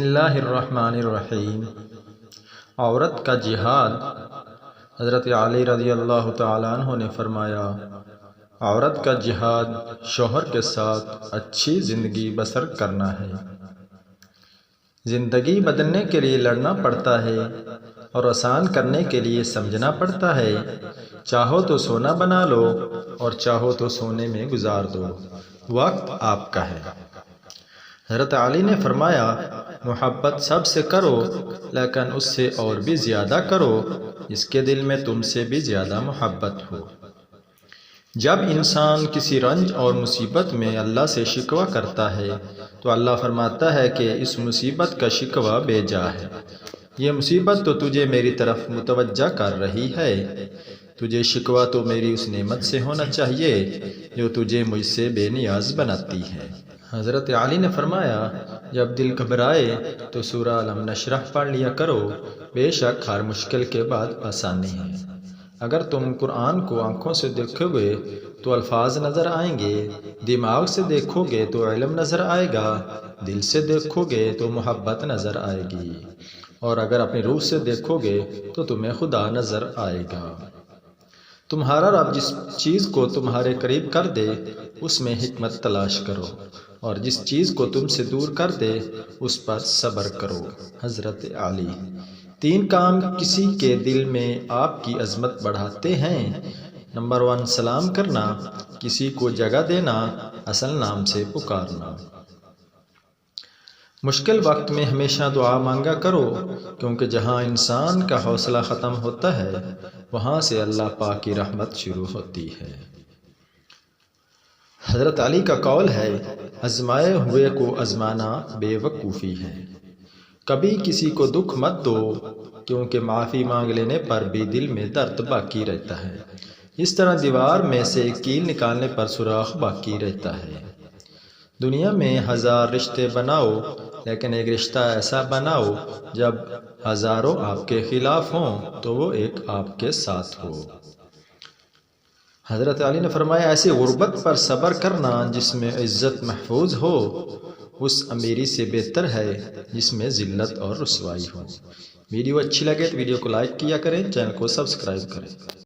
اللہ الرحمن الرحیم۔ عورت کا جہاد۔ حضرت علی رضی اللہ تعالیٰ عنہ نے فرمایا، عورت کا جہاد شوہر کے ساتھ اچھی زندگی بسر کرنا ہے۔ زندگی بدلنے کے لیے لڑنا پڑتا ہے اور آسان کرنے کے لیے سمجھنا پڑتا ہے۔ چاہو تو سونا بنا لو اور چاہو تو سونے میں گزار دو، وقت آپ کا ہے۔ حضرت علی نے فرمایا، محبت سب سے کرو لیکن اس سے اور بھی زیادہ کرو جس کے دل میں تم سے بھی زیادہ محبت ہو۔ جب انسان کسی رنج اور مصیبت میں اللہ سے شکوہ کرتا ہے تو اللہ فرماتا ہے کہ اس مصیبت کا شکوہ بے جا ہے۔ یہ مصیبت تو تجھے میری طرف متوجہ کر رہی ہے، تجھے شکوہ تو میری اس نعمت سے ہونا چاہیے جو تجھے مجھ سے بے نیاز بناتی ہے۔ حضرت علی نے فرمایا، جب دل گھبرائے تو سورہ الم نشرح پڑھ لیا کرو، بے شک ہر مشکل کے بعد آسانی ہے۔ اگر تم قرآن کو آنکھوں سے دیکھو گے تو الفاظ نظر آئیں گے، دماغ سے دیکھو گے تو علم نظر آئے گا، دل سے دیکھو گے تو محبت نظر آئے گی، اور اگر اپنی روح سے دیکھو گے تو تمہیں خدا نظر آئے گا۔ تمہارا رب جس چیز کو تمہارے قریب کر دے اس میں حکمت تلاش کرو، اور جس چیز کو تم سے دور کر دے اس پر صبر کرو۔ حضرت علی۔ 3 کام کسی کے دل میں آپ کی عظمت بڑھاتے ہیں۔ نمبر 1، سلام کرنا، کسی کو جگہ دینا، اصل نام سے پکارنا۔ مشکل وقت میں ہمیشہ دعا مانگا کرو، کیونکہ جہاں انسان کا حوصلہ ختم ہوتا ہے وہاں سے اللہ پاک کی رحمت شروع ہوتی ہے۔ حضرت علی کا قول ہے، آزمائے ہوئے کو آزمانا بے وقوفی ہے۔ کبھی کسی کو دکھ مت دو، کیونکہ معافی مانگ لینے پر بھی دل میں درد باقی رہتا ہے۔ اس طرح دیوار میں سے کیل نکالنے پر سوراخ باقی رہتا ہے۔ دنیا میں 1000 رشتے بناؤ لیکن ایک رشتہ ایسا بناؤ جب ہزاروں آپ کے خلاف ہوں تو وہ ایک آپ کے ساتھ ہو۔ حضرت علی نے فرمایا، ایسی غربت پر صبر کرنا جس میں عزت محفوظ ہو اس امیری سے بہتر ہے جس میں ذلت اور رسوائی ہو۔ ویڈیو اچھی لگے تو ویڈیو کو لائک کیا کریں، چینل کو سبسکرائب کریں۔